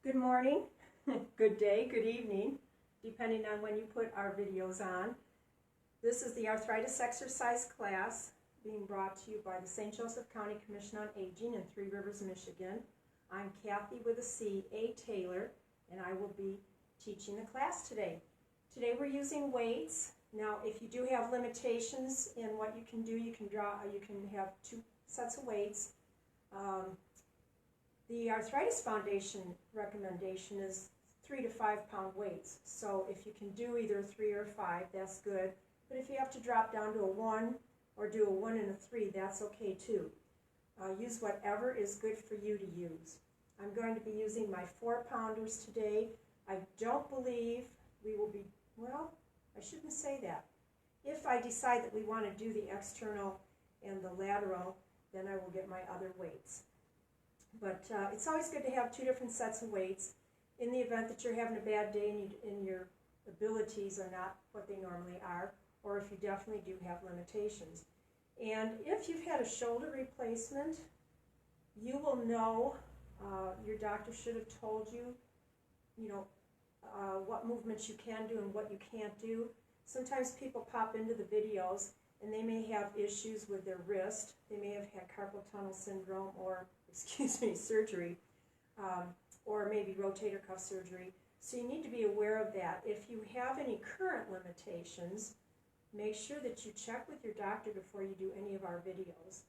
Good morning, good day, good evening, depending on when you put our videos on. This is the Arthritis Exercise Class being brought to you by the St. Joseph County Commission on Aging in Three Rivers, Michigan. I'm Kathy with a C, A. Taylor, and I will be teaching the class today. Today we're using weights. Now, if you do have limitations in what you can do, you can have 2 sets of weights. The Arthritis Foundation recommendation is 3 to 5 pound weights. So if you can do either 3 or 5, that's good. But if you have to drop down to a 1 or do a 1 and a 3, that's okay too. Use whatever is good for you to use. I'm going to be using my 4 pounders today. I don't believe we will be, well, I shouldn't say that. If I decide that we want to do the external and the lateral, then I will get my other weights. But it's always good to have 2 different sets of weights in the event that you're having a bad day and your abilities are not what they normally are, or if you definitely do have limitations. And if you've had a shoulder replacement, you will know, your doctor should have told you, what movements you can do and what you can't do. Sometimes people pop into the videos and they may have issues with their wrist. They may have had carpal tunnel syndrome or, surgery, or maybe rotator cuff surgery. So you need to be aware of that. If you have any current limitations, make sure that you check with your doctor before you do any of our videos.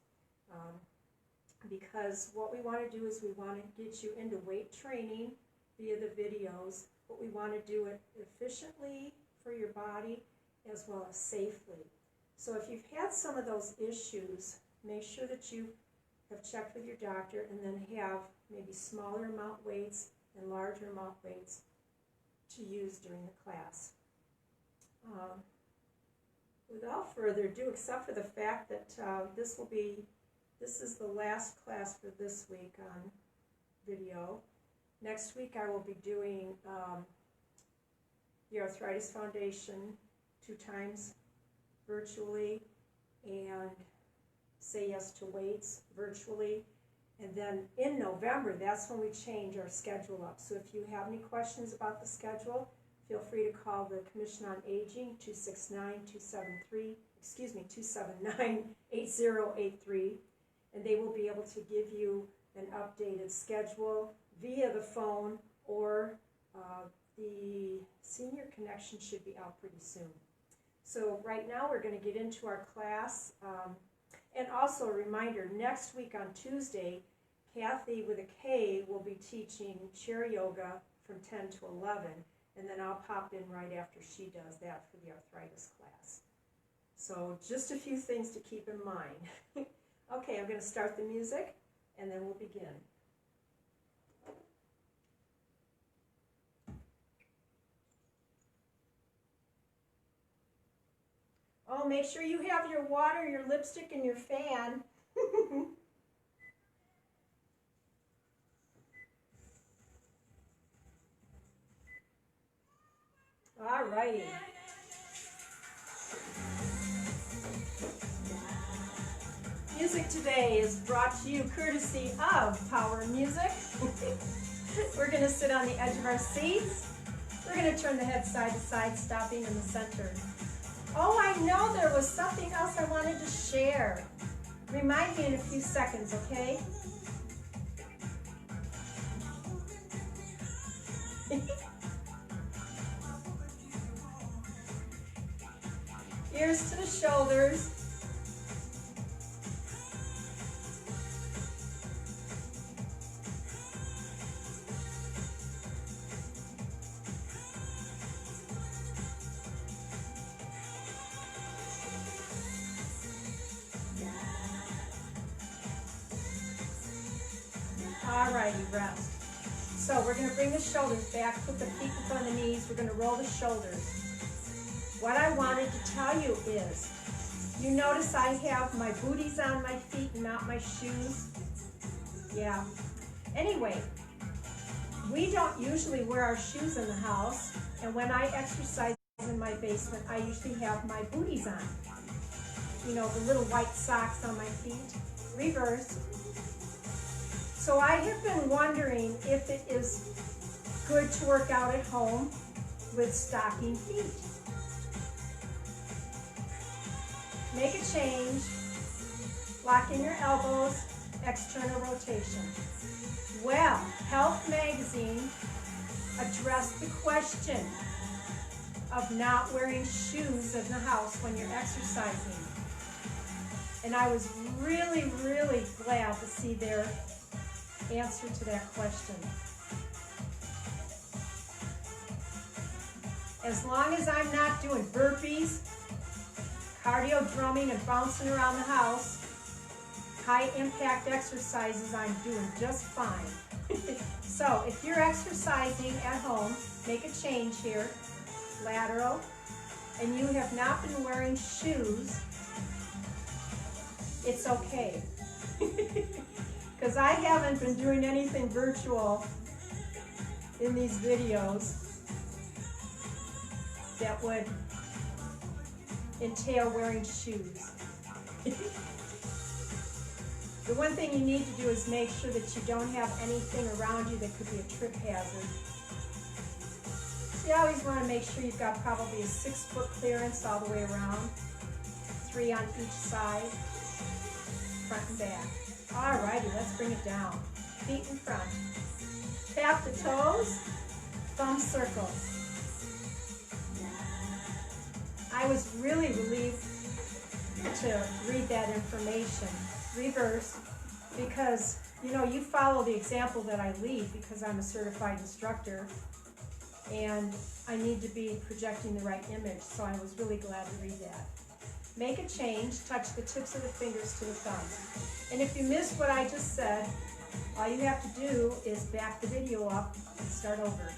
Because what we want to do is we want to get you into weight training via the videos, but we want to do it efficiently for your body as well as safely. So if you've had some of those issues, make sure that you have checked with your doctor and then have maybe smaller amount weights and larger amount weights to use during the class. Without further ado, except for the fact that this is the last class for this week on video. Next week I will be doing the Arthritis Foundation 2 times virtually, and Say Yes to Weights virtually. And then in November, that's when we change our schedule up. So if you have any questions about the schedule, feel free to call the Commission on Aging, 279-8083, and they will be able to give you an updated schedule via the phone, or the senior connection should be out pretty soon. So right now we're going to get into our class. And also a reminder, next week on Tuesday, Kathy with a K will be teaching chair yoga from 10 to 11. And then I'll pop in right after she does that for the arthritis class. So just a few things to keep in mind. Okay, I'm going to start the music and then we'll begin. Oh, make sure you have your water, your lipstick, and your fan. All righty. Music today is brought to you courtesy of Power Music. We're going to sit on the edge of our seats. We're going to turn the head side to side, stopping in the center. Oh, I know there was something else I wanted to share. Remind me in a few seconds, okay? Ears to the shoulders. Alrighty, rest. So we're going to bring the shoulders back, put the feet in front of the knees. We're going to roll the shoulders. What I wanted to tell you is, you notice I have my booties on my feet and not my shoes? Yeah. Anyway, we don't usually wear our shoes in the house, and when I exercise in my basement, I usually have my booties on. You know, the little white socks on my feet. Reverse. So I have been wondering if it is good to work out at home with stocking feet. Make a change, lock in your elbows, external rotation. Well, Health Magazine addressed the question of not wearing shoes in the house when you're exercising. And I was really, really glad to see their answer to that question. As long as I'm not doing burpees, cardio drumming, and bouncing around the house, high impact exercises, I'm doing just fine. So if you're exercising at home, make a change here, lateral, and you have not been wearing shoes, it's okay. Because I haven't been doing anything virtual in these videos that would entail wearing shoes. The one thing you need to do is make sure that you don't have anything around you that could be a trip hazard. So you always want to make sure you've got probably a 6-foot clearance all the way around, 3 on each side, front and back. Alrighty, let's bring it down. Feet in front. Tap the toes, thumb circles. I was really relieved to read that information. Reverse, because you follow the example that I lead because I'm a certified instructor and I need to be projecting the right image, so I was really glad to read that. Make a change, touch the tips of the fingers to the thumbs. And if you missed what I just said, all you have to do is back the video up and start over.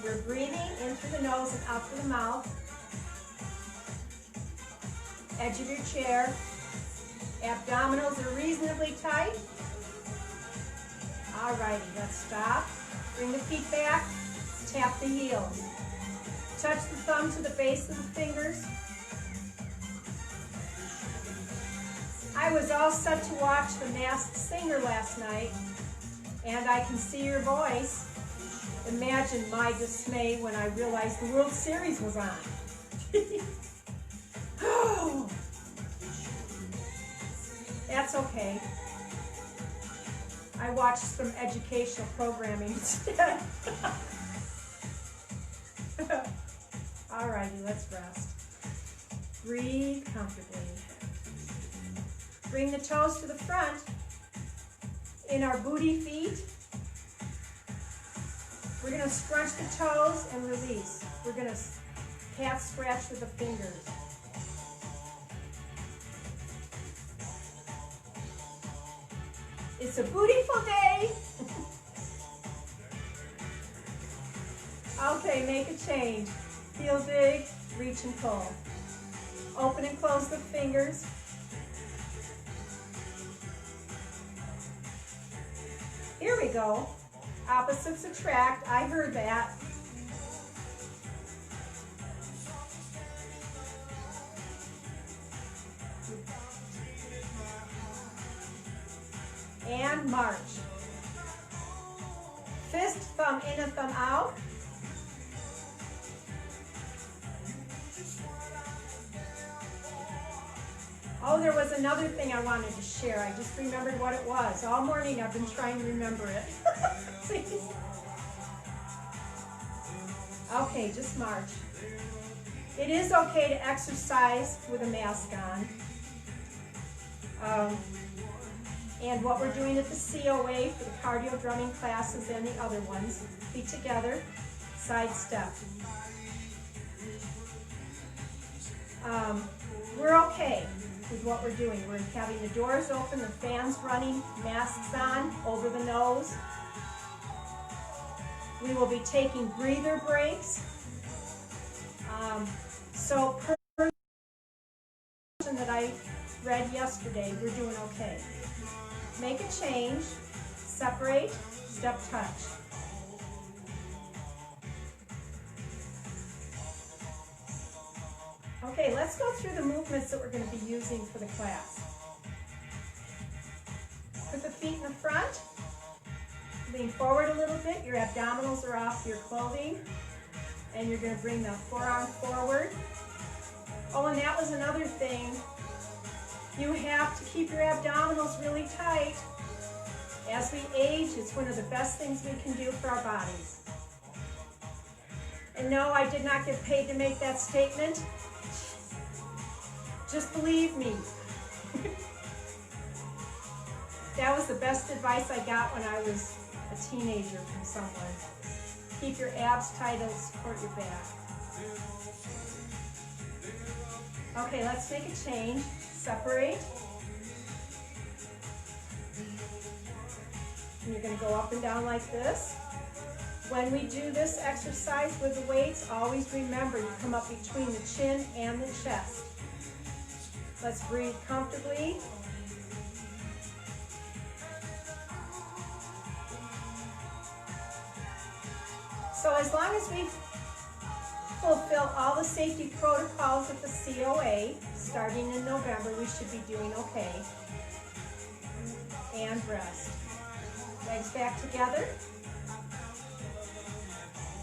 We're breathing in through the nose and out through the mouth. Edge of your chair. Abdominals are reasonably tight. Alrighty, let's stop. Bring the feet back. Tap the heels. Touch the thumb to the base of the fingers. I was all set to watch The Masked Singer last night, and I can see your voice. Imagine my dismay when I realized the World Series was on. That's okay. I watched some educational programming instead. Alrighty, let's rest. Breathe comfortably. Bring the toes to the front in our booty feet. We're going to scrunch the toes and release. We're going to calf scratch with the fingers. It's a beautiful day. Okay, make a change. Heel dig, reach and pull. Open and close the fingers. Here we go. Opposites attract. I heard that. And march. Fist, thumb in and thumb out. Oh, there was another thing I wanted to share. I just remembered what it was. All morning I've been trying to remember it. Okay, just march. It is okay to exercise with a mask on. And what we're doing at the COA for the cardio drumming classes and the other ones, feet together, side step. We're okay with what we're doing. We're having the doors open, the fans running, masks on, over the nose. We will be taking breather breaks. So per that I read yesterday, we're doing okay. Make a change, separate, step touch. Okay, let's go through the movements that we're going to be using for the class. Put the feet in the front. Lean forward a little bit. Your abdominals are off your clothing. And you're going to bring the forearm forward. Oh, and that was another thing. You have to keep your abdominals really tight. As we age, it's one of the best things we can do for our bodies. And no, I did not get paid to make that statement. Just believe me. That was the best advice I got when I was a teenager from someone. Keep your abs tight, it'll support your back. Okay, let's make a change. Separate. And you're going to go up and down like this. When we do this exercise with the weights, always remember you come up between the chin and the chest. Let's breathe comfortably. So as long as we fulfill all the safety protocols of the COA, starting in November, we should be doing okay. And rest. Legs back together.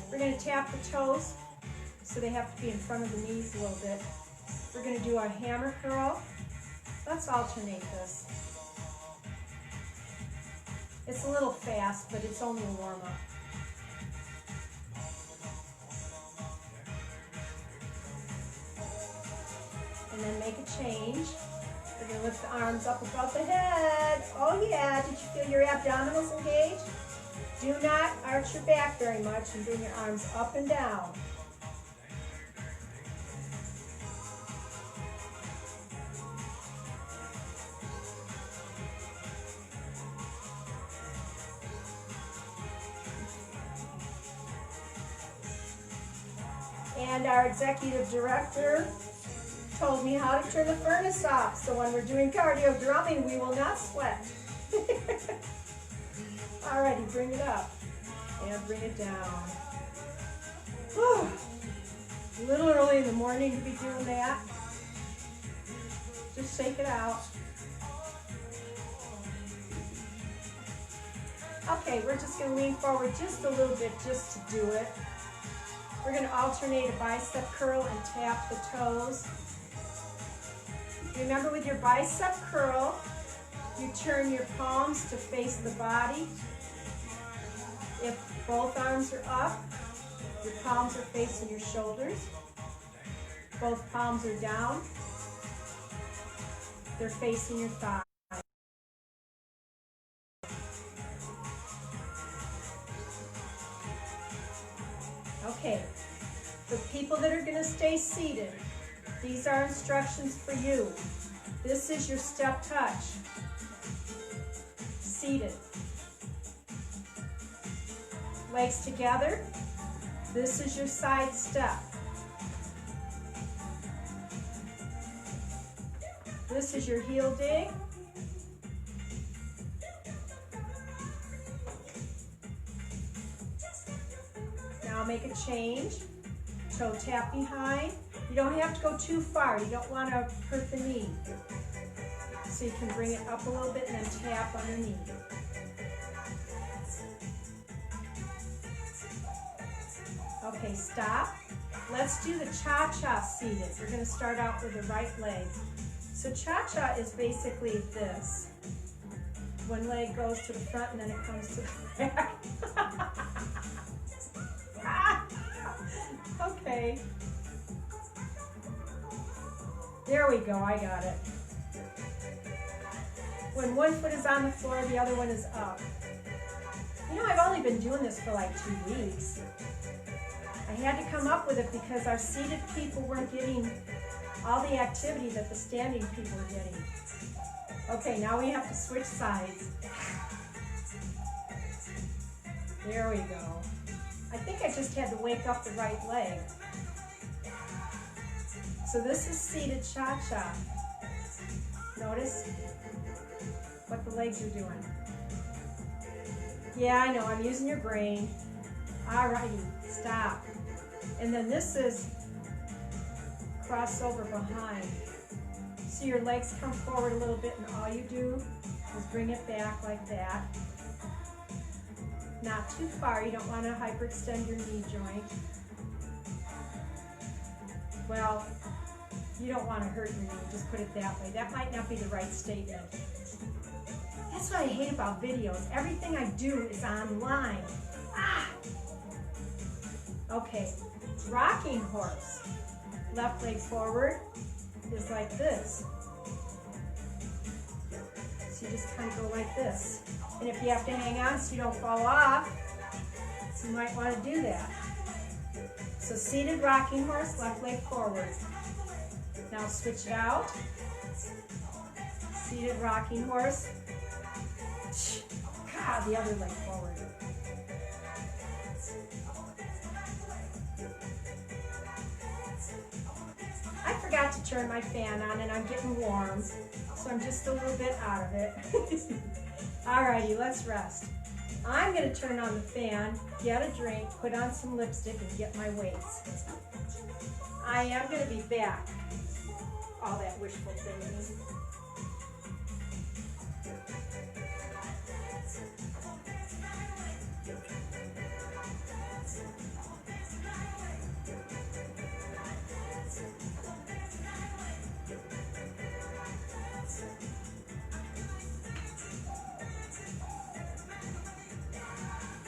We're going to tap the toes so they have to be in front of the knees a little bit. We're going to do our hammer curl. Let's alternate this. It's a little fast, but it's only a warm-up. And then make a change. We're going to lift the arms up above the head. Oh yeah, did you feel your abdominals engaged? Do not arch your back very much and bring your arms up and down. And our executive director told me how to turn the furnace off, so when we're doing cardio drumming, we will not sweat. Alrighty, bring it up and bring it down. Whew. A little early in the morning to be doing that. Just shake it out. Okay, we're just going to lean forward just a little bit just to do it. We're going to alternate a bicep curl and tap the toes. Remember, with your bicep curl, you turn your palms to face the body. If both arms are up, your palms are facing your shoulders. Both palms are down, they're facing your thighs. Okay, for people that are going to stay seated, these are instructions for you. This is your step touch. Seated. Legs together. This is your side step. This is your heel dig. Now make a change. Toe tap behind. You don't have to go too far. You don't want to hurt the knee. So you can bring it up a little bit and then tap underneath. Okay, stop. Let's do the cha-cha seated. We're going to start out with the right leg. So cha-cha is basically this. One leg goes to the front and then it comes to the back. Okay. There we go, I got it. When one foot is on the floor, the other one is up. You know, I've only been doing this for like 2 weeks. I had to come up with it because our seated people weren't getting all the activity that the standing people are getting. Okay, now we have to switch sides. There we go. I think I just had to wake up the right leg. So this is seated cha-cha. Notice what the legs are doing. Yeah, I know, I'm using your brain. Alrighty, stop. And then this is cross over behind. So your legs come forward a little bit, and all you do is bring it back like that. Not too far. You don't want to hyperextend your knee joint. Well, you don't want to hurt your knee, just put it that way. That might not be the right statement. That's what I hate about videos. Everything I do is online. Ah! Okay, rocking horse. Left leg forward is like this. So you just kind of go like this. And if you have to hang on so you don't fall off, you might want to do that. So seated rocking horse, left leg forward. Now switch it out. Seated rocking horse. God, the other leg forward. I forgot to turn my fan on and I'm getting warm, so I'm just a little bit out of it. Alrighty, let's rest. I'm going to turn on the fan, get a drink, put on some lipstick, and get my weights. I am going to be back. All that wishful thinking.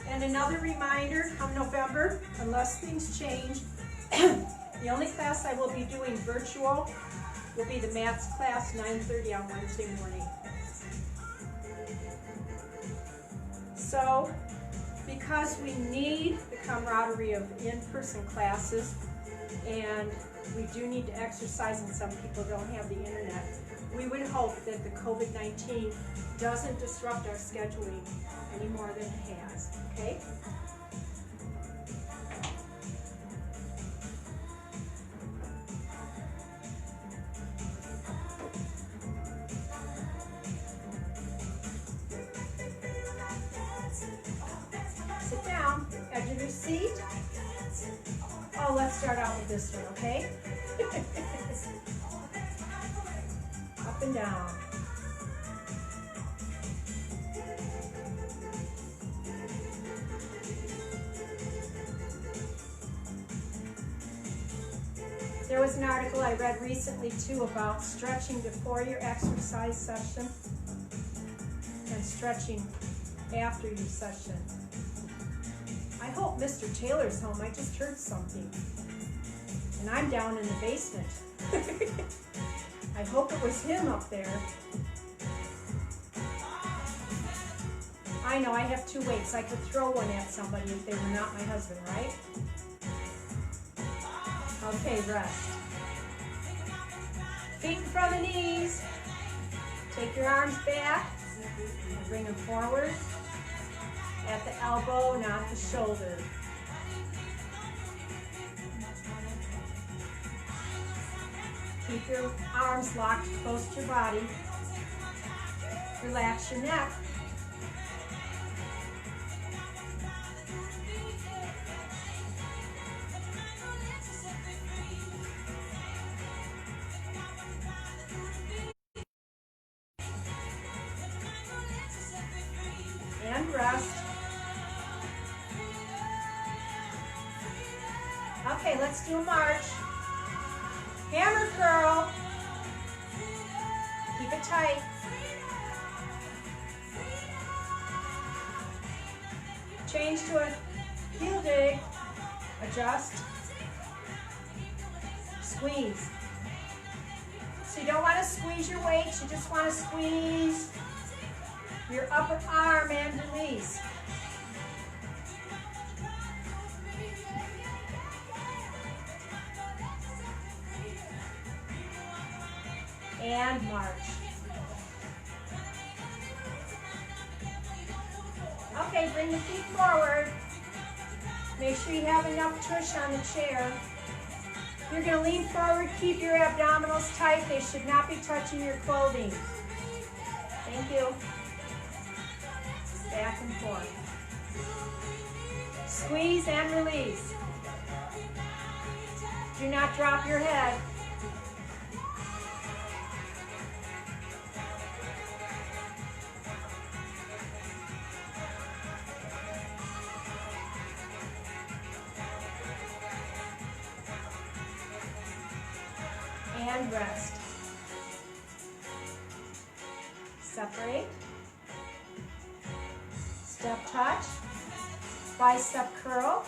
And another reminder, come November, unless things change, the only class I will be doing virtual will be the maths class, 9:30 on Wednesday morning. So, because we need the camaraderie of in-person classes, and we do need to exercise, and some people don't have the internet, we would hope that the COVID-19 doesn't disrupt our scheduling any more than it has, okay? Sit down, edge of your seat. Oh, let's start out with this one, okay? Up and down. There was an article I read recently too about stretching before your exercise session and stretching after your session. I hope Mr. Taylor's home. I just heard something. And I'm down in the basement. I hope it was him up there. I know, I have two weights. I could throw one at somebody if they were not my husband, right? Okay, rest. Feet in front of the knees. Take your arms back and bring them forward at the elbow, not the shoulder. Keep your arms locked close to your body. Relax your neck. And rest. Okay, let's do a march. Hammer curl. Keep it tight. Change to a heel dig. Adjust. Squeeze. So you don't want to squeeze your weights, you just want to squeeze your upper arm and release. And march. Okay, bring the feet forward. Make sure you have enough tush on the chair. You're going to lean forward, keep your abdominals tight. They should not be touching your clothing. Thank you. Back and forth. Squeeze and release. Do not drop your head. and rest. Separate. Step touch. Bicep curl.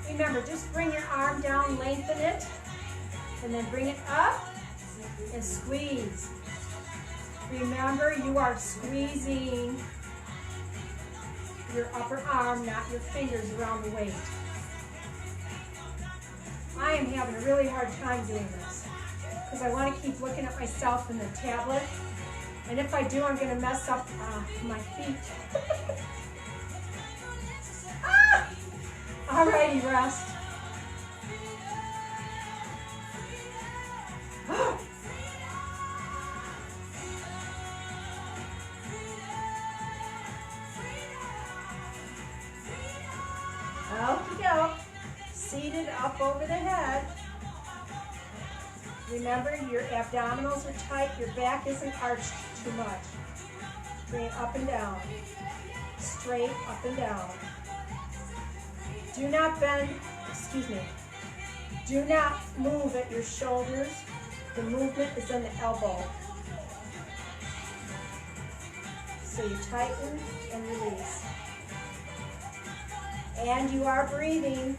Remember, just bring your arm down, lengthen it, and then bring it up and squeeze. Remember, you are squeezing your upper arm, not your fingers around the weight. I am having a really hard time doing this because I want to keep looking at myself in the tablet. And if I do, I'm going to mess up my feet. Alrighty, rest. Okie doke. Seated up over the head. Remember, your abdominals are tight, your back isn't arched too much. Bring it up and down. Straight up and down. Do not bend, do not move at your shoulders. The movement is in the elbow. So you tighten and release. And you are breathing.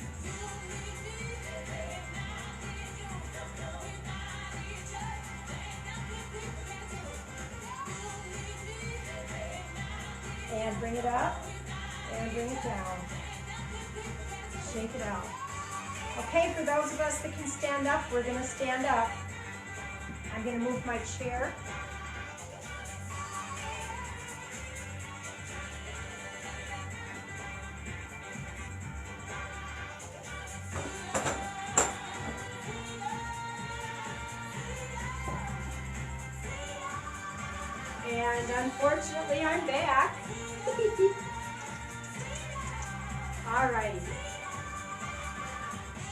And bring it up and bring it down. Shake it out. Okay, for those of us that can stand up, we're going to stand up. I'm going to move my chair. And unfortunately, I'm back. Alrighty.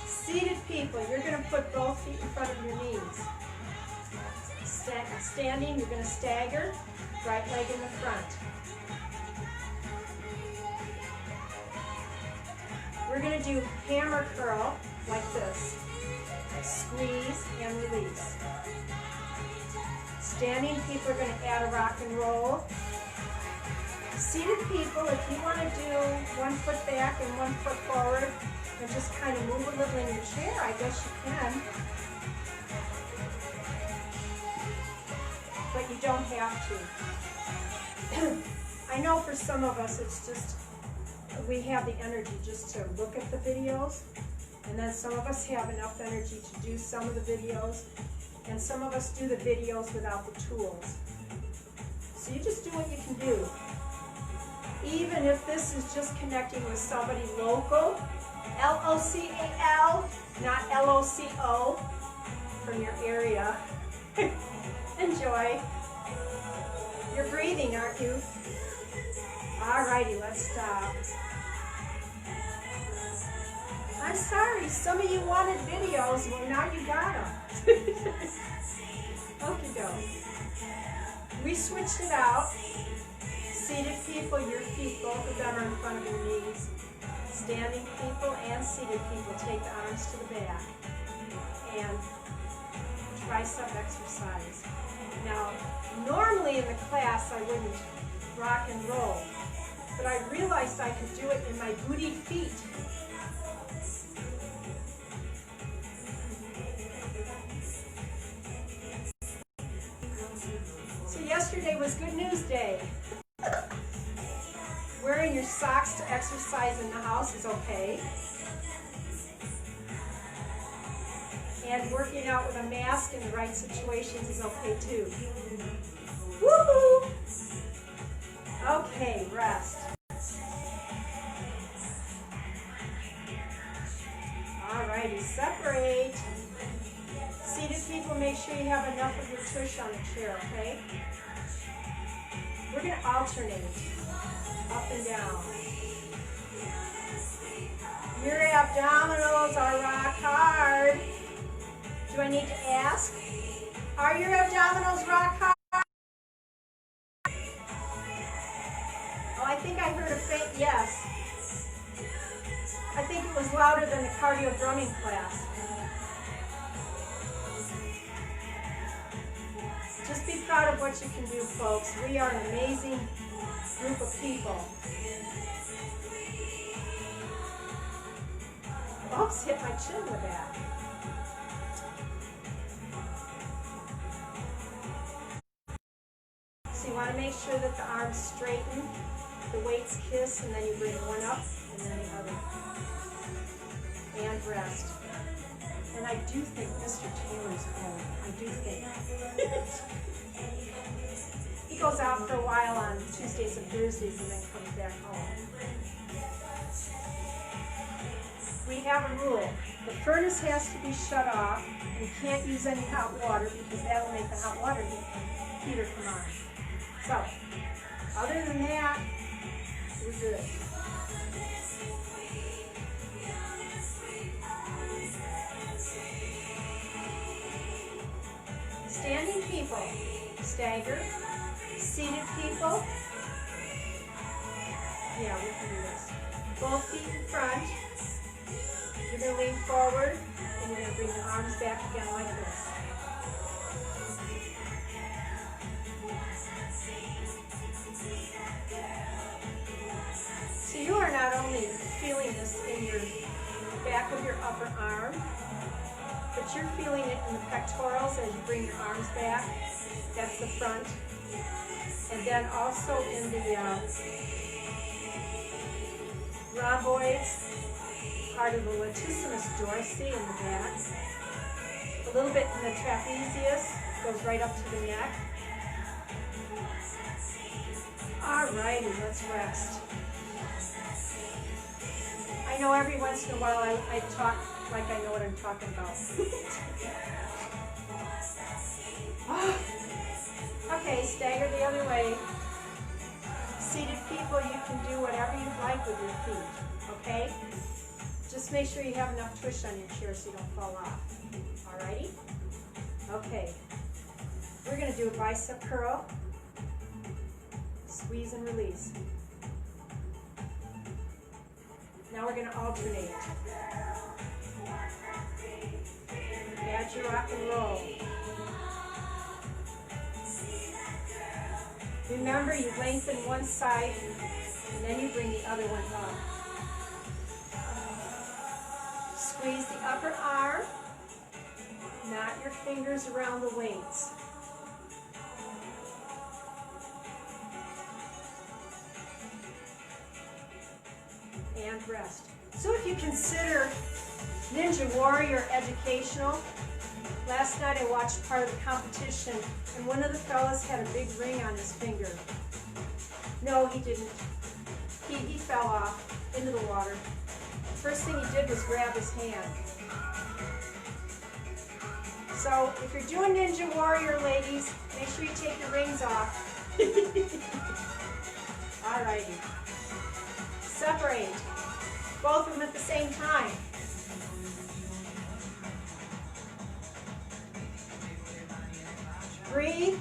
Seated people, you're going to put both feet in front of your knees. Standing, you're going to stagger, right leg in the front. We're going to do hammer curl like this. Squeeze and release. Standing people are going to add a rock and roll. Seated people, if you want to do 1 foot back and 1 foot forward, and just kind of move a little in your chair, I guess you can. But you don't have to. I know for some of us it's just, we have the energy just to look at the videos, and then some of us have enough energy to do some of the videos, and some of us do the videos without the tools. So you just do what you can do. Even if this is just connecting with somebody local, L-O-C-A-L, not L-O-C-O, from your area. Enjoy. You're breathing, aren't you? Alrighty, let's stop. I'm sorry, some of you wanted videos, well now you got them. Okie doke. We switched it out. Seated people, your feet, both of them are in front of your knees. Standing people and seated people, take the arms to the back. And tricep exercise. Now, normally in the class I wouldn't rock and roll, but I realized I could do it in my booty feet. So yesterday was Good News Day. Wearing your socks to exercise in the house is okay. And working out with a mask in the right situations is okay too. Woohoo! Okay, rest. Alrighty, separate. Seated people, make sure you have enough of your tush on the chair, okay? We're going to alternate. Up and down. Your abdominals are rock hard. Do I need to ask? Are your abdominals rock hard? Oh, I think I heard a faint yes. louder than the cardio drumming class. Just be proud of what you can do, folks. We are an amazing group of people. Oops, hit my chin with that. So you want to make sure that the arms straighten, the weights kiss, and then you bring one up and then the other. And rest. And I do think Mr. Taylor's home. I do think. He goes out for a while on Tuesdays and Thursdays and then comes back home. We have a rule. The furnace has to be shut off. You can't use any hot water because that will make the hot water heater come on. So, other than that, we're good. Standing people, stagger. Seated people, yeah, we can do this. Both feet in front. You're going to lean forward, and you're going to bring your arms back again like this. So you are not only feeling this in your back of your upper arm, but you're feeling it in the pectorals as you bring your arms back. That's the front. And then also in the rhomboids, part of the latissimus dorsi in the back. A little bit in the trapezius, goes right up to the neck. Alrighty, let's rest. I know every once in a while I talk like I know what I'm talking about. Okay, stagger the other way. Seated people, you can do whatever you'd like with your feet, okay? Just make sure you have enough twist on your chair so you don't fall off. Alrighty? Okay. We're going to do a bicep curl. Squeeze and release. Now we're going to alternate. Add your rock and roll. Remember, you lengthen one side, and then you bring the other one up. Squeeze the upper arm, not your fingers around the weights. And rest. So if you consider Ninja Warrior educational, last night I watched part of the competition, and one of the fellas had a big ring on his finger. No, he didn't. He fell off into the water. First thing he did was grab his hand. So if you're doing Ninja Warrior, ladies, make sure you take your rings off. Alrighty. Separate. Both of them at the same time. Breathe.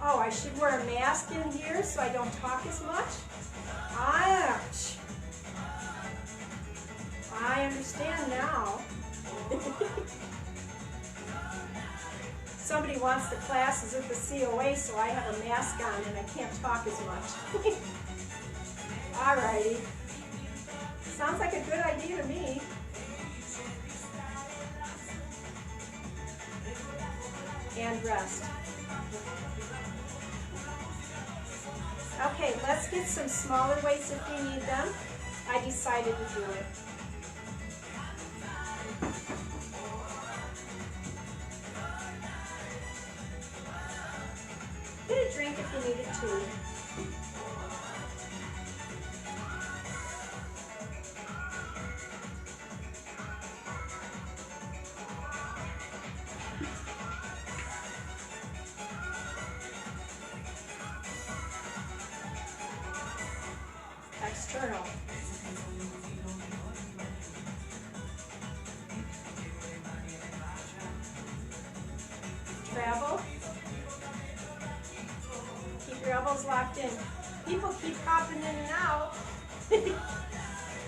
Oh, I should wear a mask in here so I don't talk as much? Ouch. I understand now. Somebody wants the classes at the COA, so I have a mask on and I can't talk as much. Alrighty. Sounds like a good idea to me. And rest. Okay, let's get some smaller weights if you need them. I decided to do it. Get a drink if you need it too. External. Travel. Keep your elbows locked in. People keep popping in and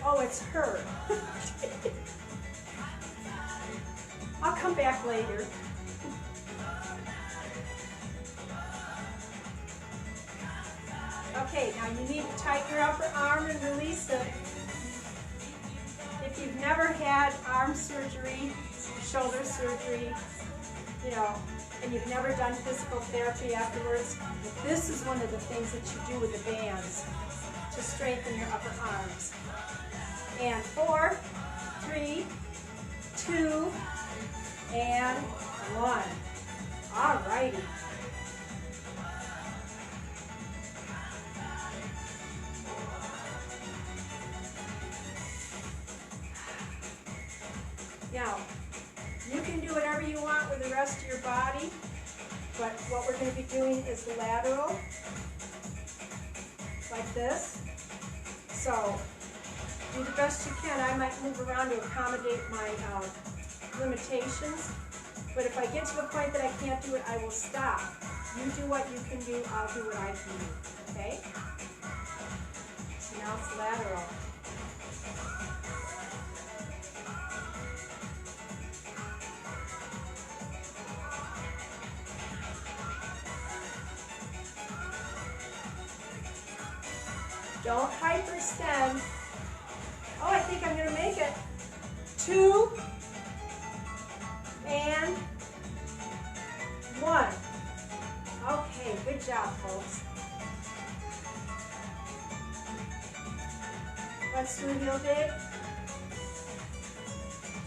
Oh, it's her. I'll come back later. Okay, now you need to tighten your upper arm and release it. If you've never had arm surgery, shoulder surgery, you know, and you've never done physical therapy afterwards, this is one of the things that you do with the bands to strengthen your upper arms. And 4, 3, 2, and 1. All righty. Now, you can do whatever you want with the rest of your body, but what we're going to be doing is the lateral, like this. So, do the best you can. I might move around to accommodate my limitations, but if I get to the point that I can't do it, I will stop. You do what you can do, I'll do what I can do, okay? So now it's lateral. Don't hyperextend. Oh, I think I'm going to make it. 2 and 1. Okay, good job, folks. Let's do a heel dig.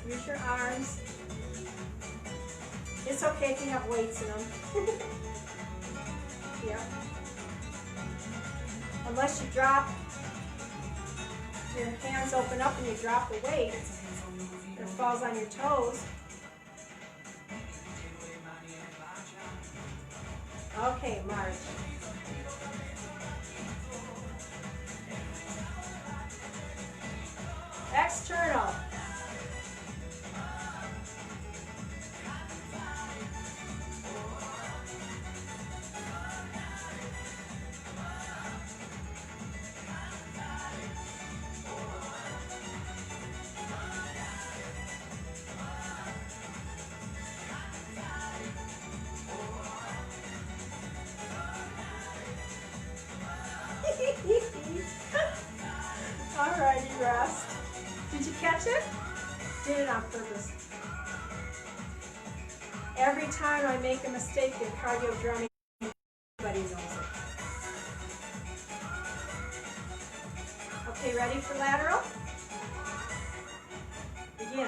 Use your arms. It's okay if you have weights in them. Yep. Unless you drop, your hands open up and you drop the weight, it falls on your toes. Okay, march. External. Alrighty, rest. Did you catch it? Did it on purpose. Every time I make a mistake in cardio drumming, everybody knows it. Okay, ready for lateral? Begin.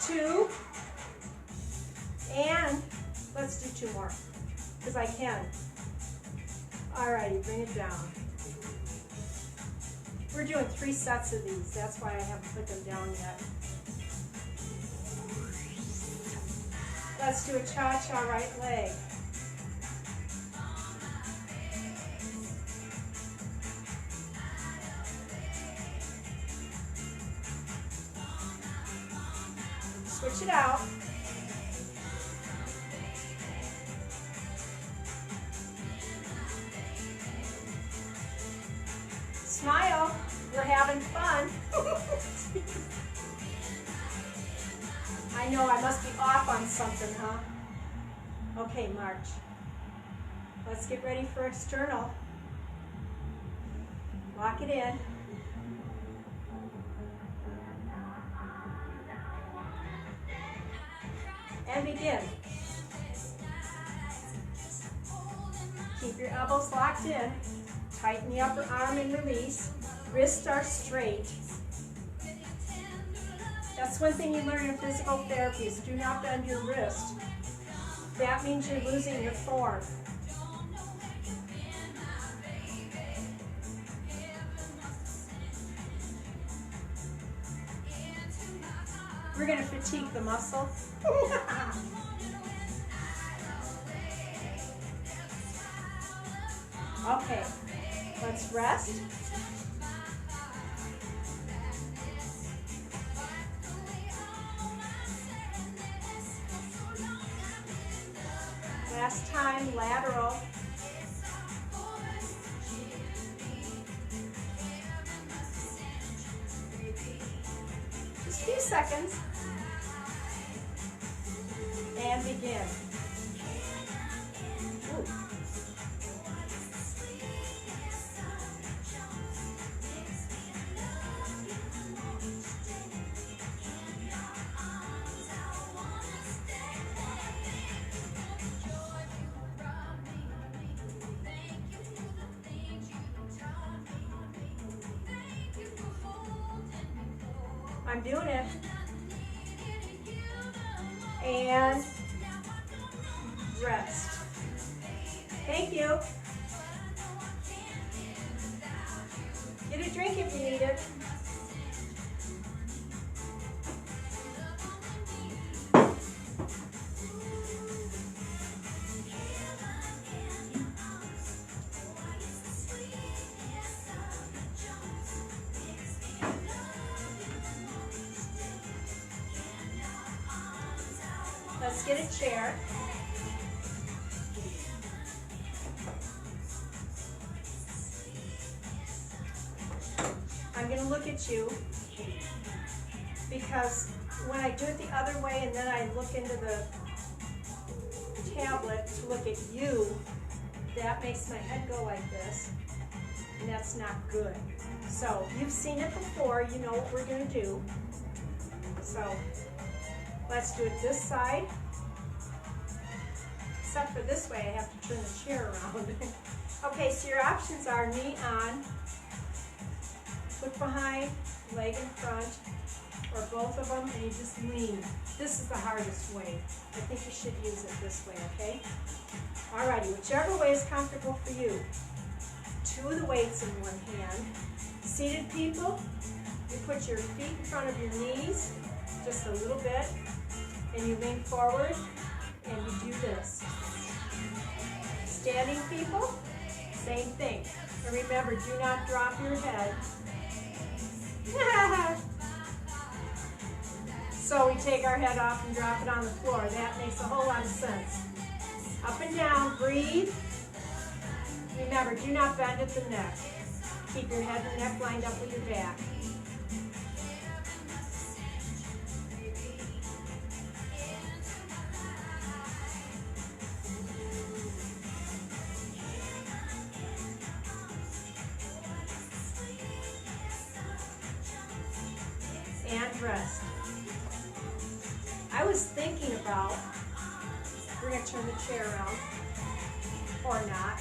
Two, and let's do 2 more, because I can. Alrighty, bring it down. We're doing 3 sets of these, that's why I haven't put them down yet. Let's do a cha-cha right leg. Switch it out. Smile, we're having fun. I know I must be off on something, huh? Okay, march. Let's get ready for external. Lock it in. And begin. Keep your elbows locked in. Tighten the upper arm and release. Wrists are straight. That's one thing you learn in physical therapy is do not bend your wrist. That means you're losing your form. We're going to fatigue the muscle. Okay, let's rest. Last time, lateral. Just a few seconds. And begin. Ooh. I'm doing it. And rest. Thank you. Get a drink if you need it. Let's get a chair. I'm going to look at you because when I do it the other way and then I look into the tablet to look at you, that makes my head go like this, and that's not good. So you've seen it before, you know what we're going to do. So let's do it this side. Except for this way, I have to turn the chair around. Okay, so your options are knee on, foot behind, leg in front, or both of them, and you just lean. This is the hardest way. I think you should use it this way, okay? Alrighty, whichever way is comfortable for you. 2 of the weights in one hand. Seated people, you put your feet in front of your knees, just a little bit, and you lean forward, and you do this. Standing people, same thing. And remember, do not drop your head. So we take our head off and drop it on the floor. That makes a whole lot of sense. Up and down, breathe. Remember, do not bend at the neck. Keep your head and neck lined up with your back. And rest. I was thinking about, we're going to turn the chair around, or not.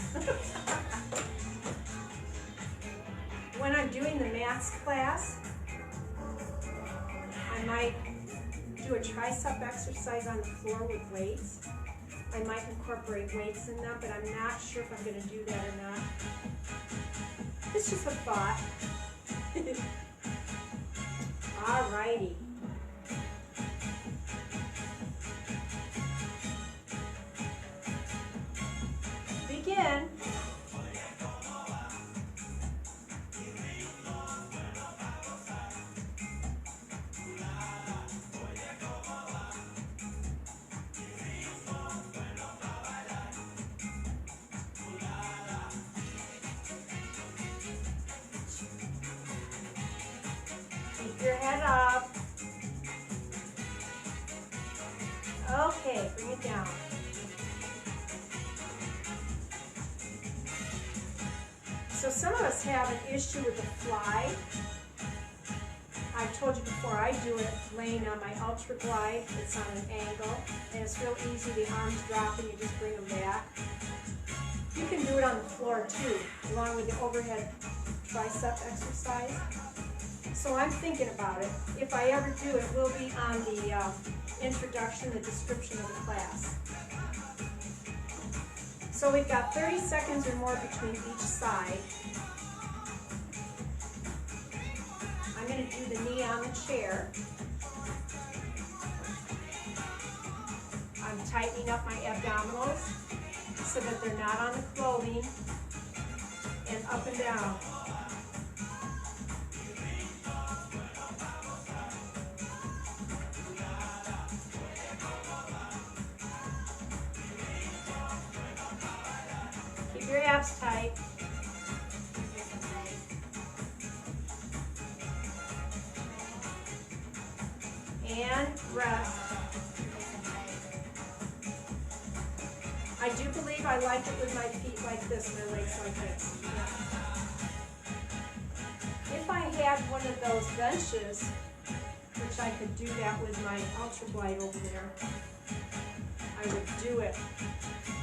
When I'm doing the maths class, I might do a tricep exercise on the floor with weights. I might incorporate weights in them, but I'm not sure if I'm going to do that or not. It's just a thought. Alrighty. Begin. Keep your head up. Okay, bring it down. So some of us have an issue with the fly. I've told you before, I do it laying on my Ultra Glide. It's on an angle, and it's real easy. The arms drop, and you just bring them back. You can do it on the floor too, along with the overhead tricep exercise. So I'm thinking about it. If I ever do, it will be on the introduction, the description of the class. So we've got 30 seconds or more between each side. I'm going to do the knee on the chair. I'm tightening up my abdominals so that they're not on the clothing, and up and down. and rest. I do believe I like it with my feet like this, my legs like this. If I had one of those benches, which I could do that with my Ultra Glide over there, I would do it.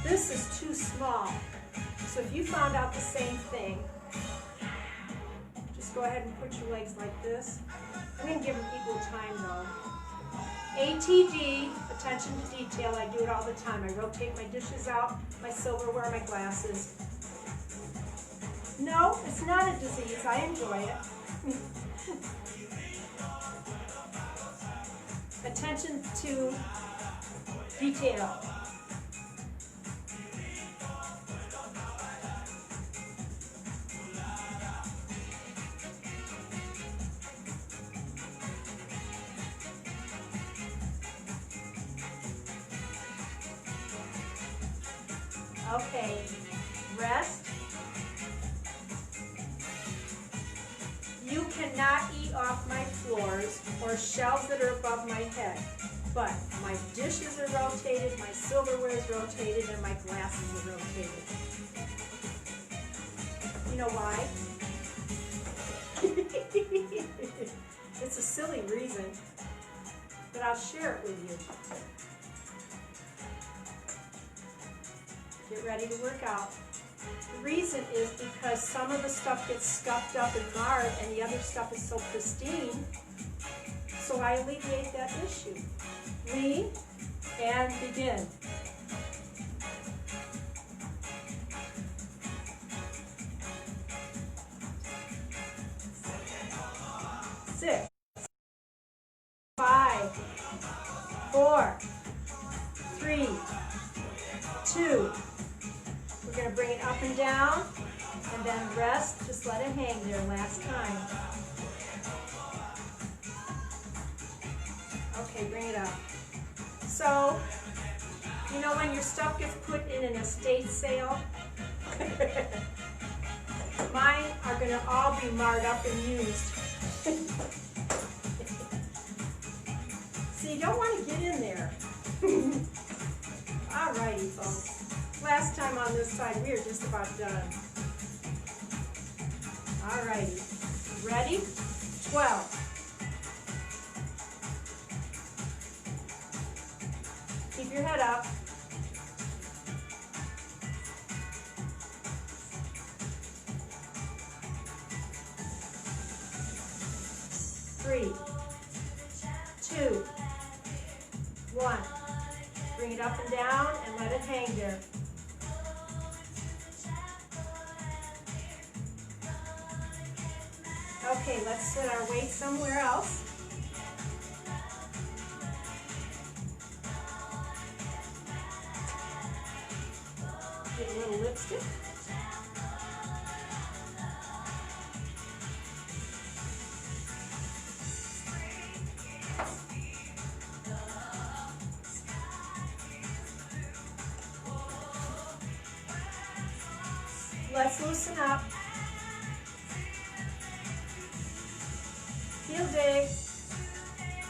This is too small. So if you found out the same thing, just go ahead and put your legs like this. I'm going to give them equal time though. ATD, attention to detail, I do it all the time. I rotate my dishes out, my silverware, my glasses. No, it's not a disease, I enjoy it. Attention to detail. Okay, rest. You cannot eat off my floors or shelves that are above my head, but my dishes are rotated, my silverware is rotated, and my glasses are rotated. You know why? It's a silly reason, but I'll share it with you. Get ready to work out. The reason is because some of the stuff gets scuffed up and marred and the other stuff is so pristine. So I alleviate that issue. Lean and begin. Six, 5, 4, 3, 2. We're going to bring it up and down, and then rest. Just let it hang there last time. Okay, bring it up. So, you know when your stuff gets put in an estate sale? Mine are going to all be marred up and used. So you don't want to get in there. Alrighty, folks. Last time on this side, we are just about done. Alrighty. Ready? 12. Keep your head up. 3, 2, 1. Bring it up and down and let it hang there. Okay, let's set our weight somewhere else. Get a little lipstick. Let's loosen up. Heel dig.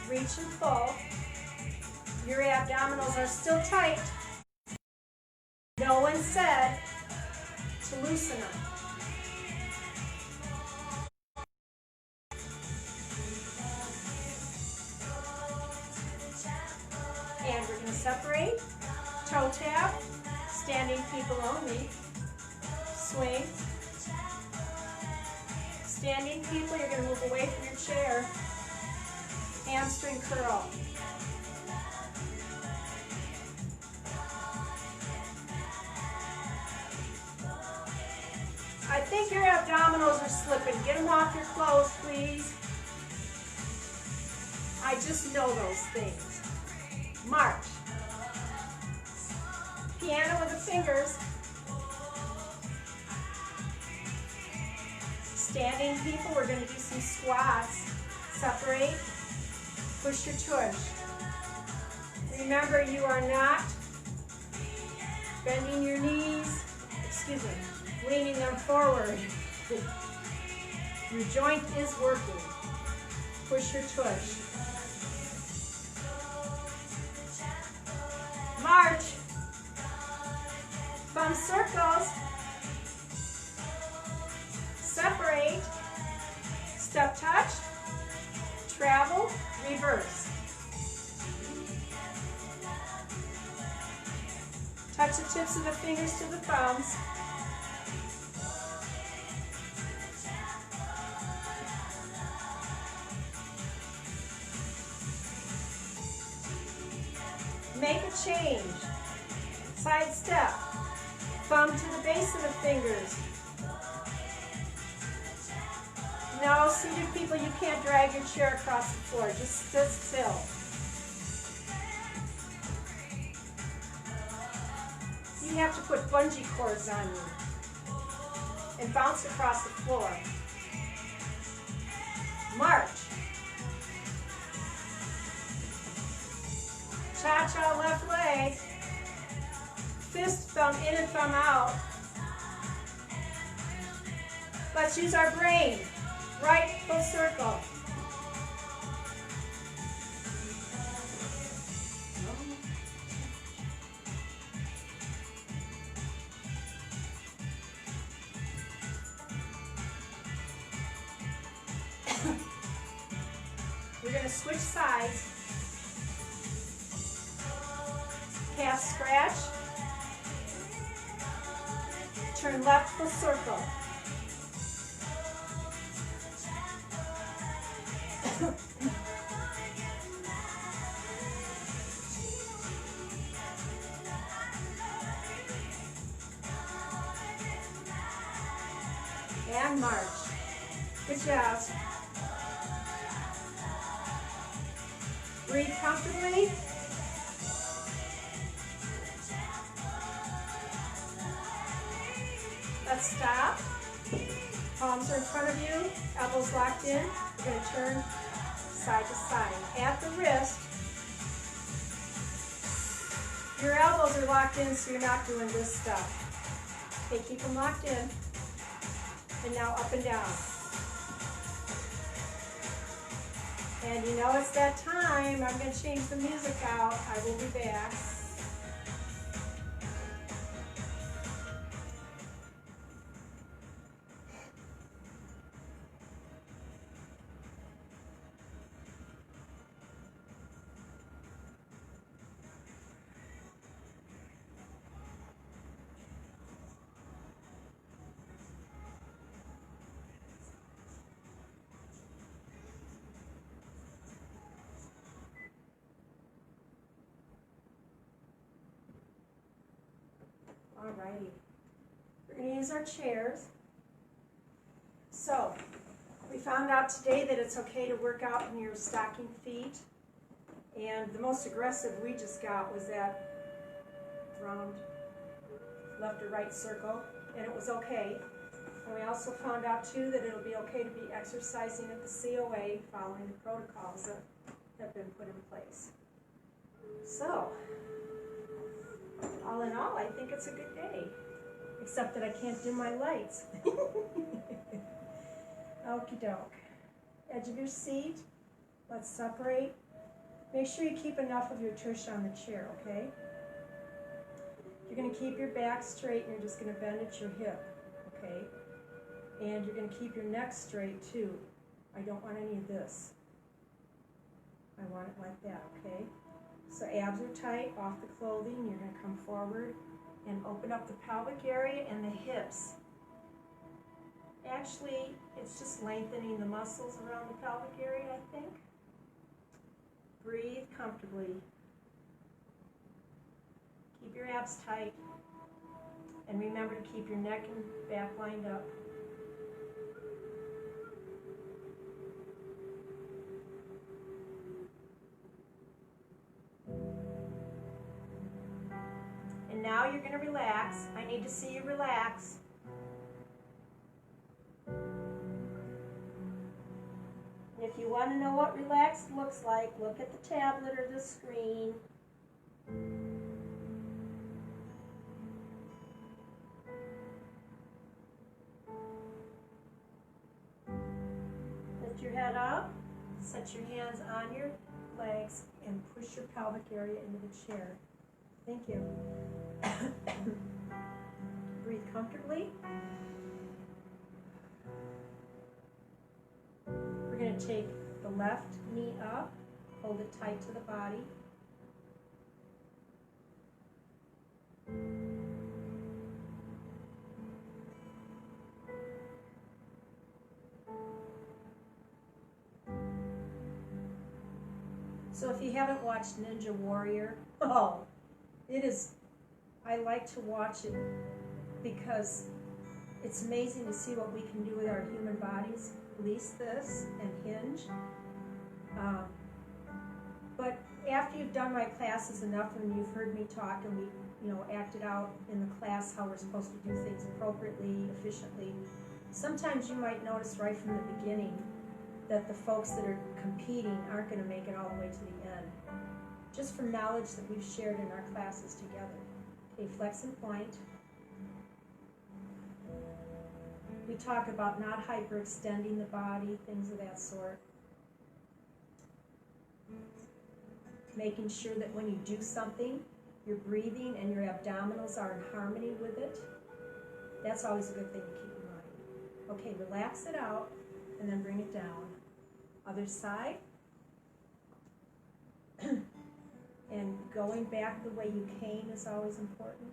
Reach and pull. Your abdominals are still tight. No one said to loosen them. And we're going to separate. Toe tap. Standing people only. Swing. Standing people, you're going to move away from your chair. Hamstring curl. I think your abdominals are slipping. Get them off your clothes, please. I just know those things. March. Piano with the fingers. Standing people, we're going to do some squats. Separate, push your tush. Remember, you are not bending your knees, leaning them forward. Your joint is working. Push your tush. March. Thumb circles. Separate. Step touch. Travel. Reverse. Touch the tips of the fingers to the thumbs. Make a change. Side step. Thumb to the base of the fingers. No, seated people, you can't drag your chair across the floor. Just sit still. You have to put bungee cords on you and bounce across the floor. March. Cha-cha left leg. Fist, thumb in and thumb out. Let's use our brain. Right full circle. We're going to switch sides. Calf scratch. Turn left full circle. And march. Good job. Breathe comfortably. Let's stop. Palms are in front of you, elbows locked in. You're going to turn side to side. At the wrist, your elbows are locked in, so you're not doing this stuff. Okay, keep them locked in. And now up and down. And you know it's that time. I'm going to change the music out. I will be back. Alrighty, we're going to use our chairs. So, we found out today that it's okay to work out in your stocking feet. And the most aggressive we just got was that round left or right circle, and it was okay. And we also found out too that it'll be okay to be exercising at the COA following the protocols that have been put in place. So, all in all, I think it's a good day, except that I can't do my lights. Okie doke. Edge of your seat, let's separate. Make sure you keep enough of your tush on the chair, okay? You're going to keep your back straight and you're just going to bend at your hip, okay? And you're going to keep your neck straight too. I don't want any of this. I want it like that, okay? So abs are tight, off the clothing. You're going to come forward and open up the pelvic area and the hips. Actually, it's just lengthening the muscles around the pelvic area, I think. Breathe comfortably. Keep your abs tight. And remember to keep your neck and back lined up. And now you're going to relax. I need to see you relax. And if you want to know what relaxed looks like, look at the tablet or the screen. Lift your head up, set your hands on your legs, and push your pelvic area into the chair. Thank you. Breathe comfortably. We're going to take the left knee up, hold it tight to the body. So if you haven't watched Ninja Warrior, I like to watch it because it's amazing to see what we can do with our human bodies. Release this and hinge. But after you've done my classes enough and you've heard me talk and we acted out in the class how we're supposed to do things appropriately, efficiently, sometimes you might notice right from the beginning that the folks that are competing aren't going to make it all the way to the end. Just from knowledge that we've shared in our classes together. Okay, flex and point. We talk about not hyperextending the body, things of that sort. Making sure that when you do something, your breathing and your abdominals are in harmony with it. That's always a good thing to keep in mind. Okay, relax it out and then bring it down. Other side. And going back the way you came is always important.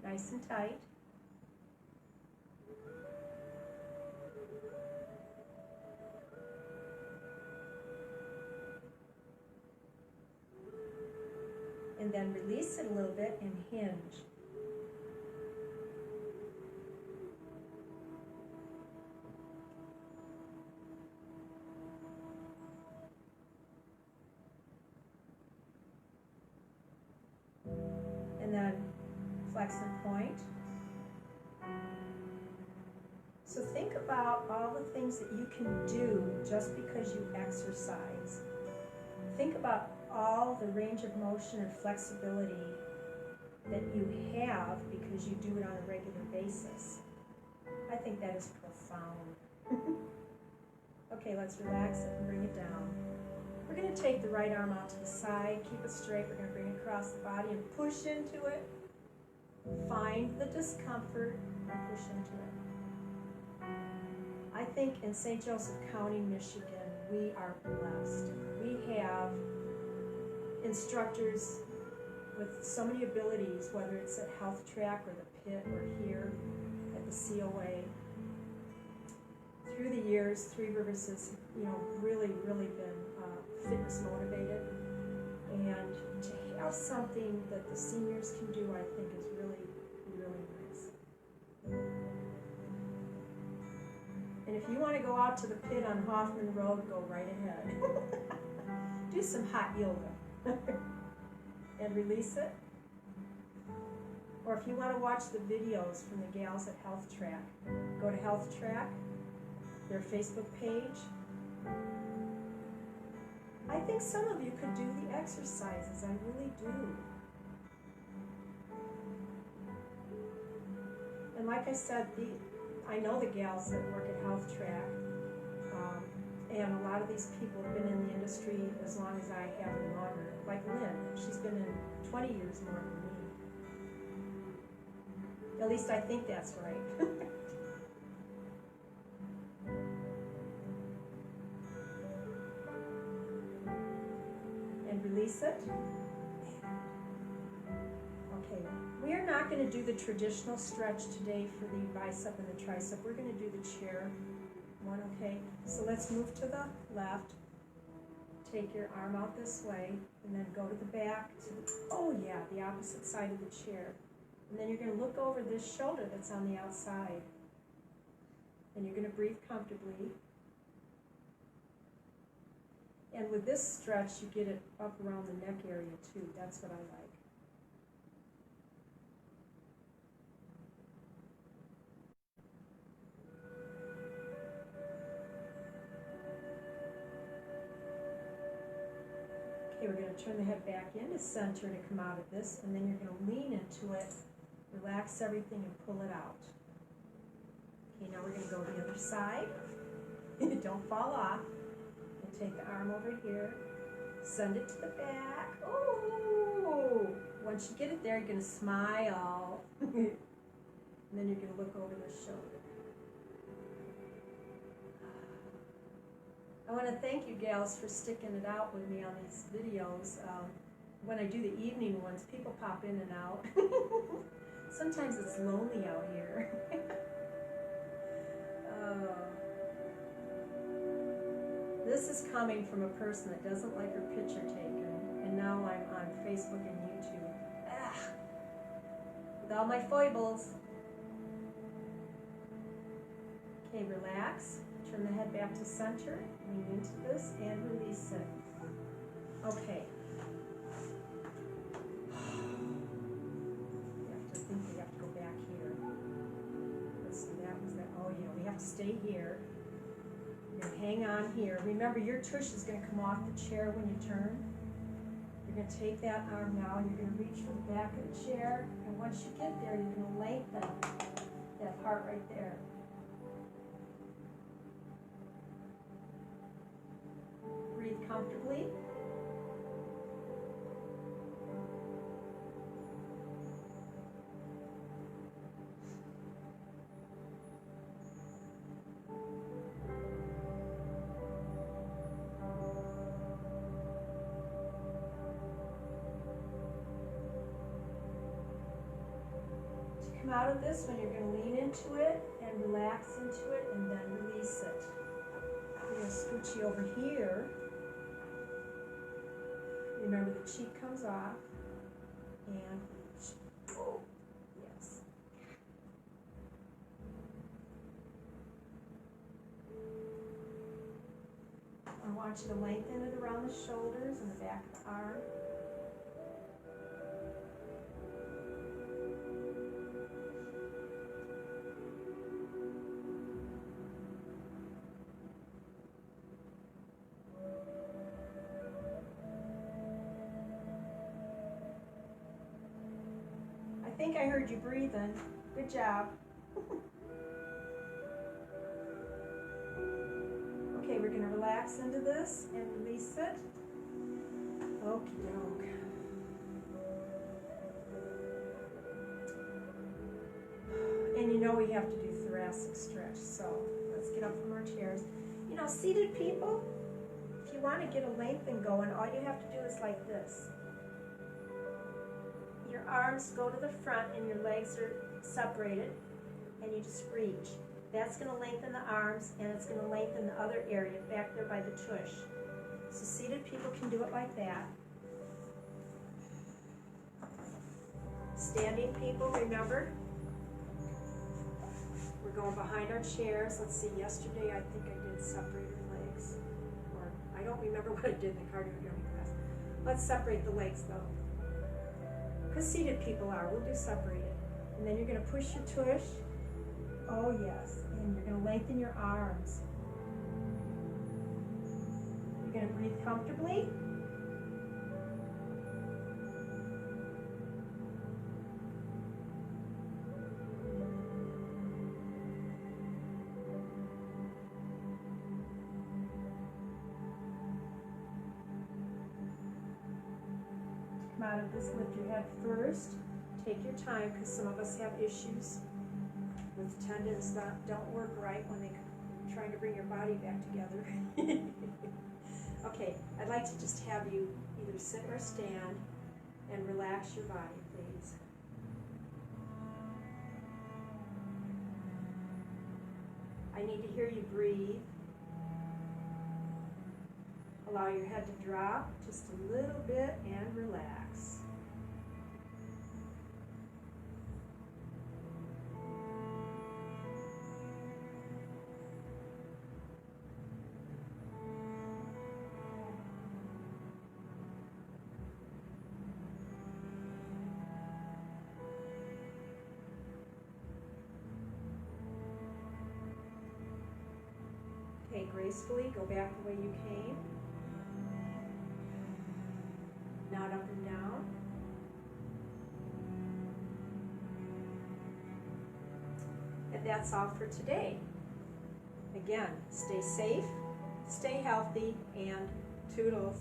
Nice and tight. And then release it a little bit and hinge. And then flex and point. So think about all the things that you can do just because you exercise. Think about all the range of motion and flexibility that you have because you do it on a regular basis. I think that is profound. Okay, let's relax it and bring it down. We're going to take the right arm out to the side, keep it straight. We're going to bring it across the body and push into it. Find the discomfort and push into it. I think in St. Joseph County, Michigan, we are blessed. We have instructors with so many abilities, whether it's at Health Track or the Pit or here at the COA. Through the years, Three Rivers has, really been fitness motivated, and to have something that the seniors can do, I think, is really, really nice. And if you want to go out to the Pit on Hoffman Road, go right ahead. Do some hot yoga and release it. Or if you want to watch the videos from the gals at Health Track, go to Health Track, their Facebook page. I think some of you could do the exercises, I really do. And like I said, I know the gals that work at Health Track, and a lot of these people have been in the industry as long as I have and longer. Like Lynn, she's been in 20 years more than me. At least I think that's right. And release it. Okay, we are not going to do the traditional stretch today for the bicep and the tricep. We're going to do the chair one, okay? So let's move to the left. Take your arm out this way, and then go to the back, the opposite side of the chair. And then you're going to look over this shoulder that's on the outside. And you're going to breathe comfortably. And with this stretch, you get it up around the neck area too. That's what I like. Okay, we're going to turn the head back into center to come out of this, and then you're going to lean into it, relax everything, and pull it out. Okay, now we're going to go to the other side. Don't fall off. And take the arm over here. Send it to the back. Oh! Once you get it there, you're going to smile. And then you're going to look over the shoulder. I want to thank you gals for sticking it out with me on these videos. When I do the evening ones, people pop in and out. Sometimes it's lonely out here. This is coming from a person that doesn't like her picture taken, and now I'm on Facebook and YouTube. With all my foibles. Okay, relax. Turn the head back to center. Lean into this and release it. Okay. We have to go back here. Let's see, that was that. Oh yeah, we have to stay here. You're going to hang on here. Remember, your tush is going to come off the chair when you turn. You're going to take that arm now and you're going to reach for the back of the chair. And once you get there, you're going to lengthen that part right there. Breathe comfortably. Come out of this one, you're going to lean into it and relax into it and then release it. We're going to scooch you over here. Remember, the cheek comes off and oh, yes. I want you to lengthen it around the shoulders and the back of the arm. I think I heard you breathing. Good job. Okay, we're going to relax into this and release it. Okie doke. And you know we have to do thoracic stretch, so let's get up from our chairs. You know, seated people, if you want to get a lengthen going, all you have to do is like this. Your arms go to the front and your legs are separated, and you just reach. That's going to lengthen the arms, and it's going to lengthen the other area back there by the tush. So seated people can do it like that. Standing people, remember, we're going behind our chairs. Let's see, yesterday I think I did separated legs. Or I don't remember what I did in the cardiotherapy class. Let's separate the legs though. Because seated people are, we'll do separated. And then you're going to push your tush. Oh yes, and you're going to lengthen your arms. You're going to breathe comfortably. Come out of this, lift your head first. Take your time, because some of us have issues with tendons that don't work right when they're trying to bring your body back together. Okay, I'd like to just have you either sit or stand and relax your body, please. I need to hear you breathe. Allow your head to drop just a little bit and relax. Okay, gracefully go back the way you came. Nod up and down. At that's all for today. Again, stay safe, stay healthy, and toodles.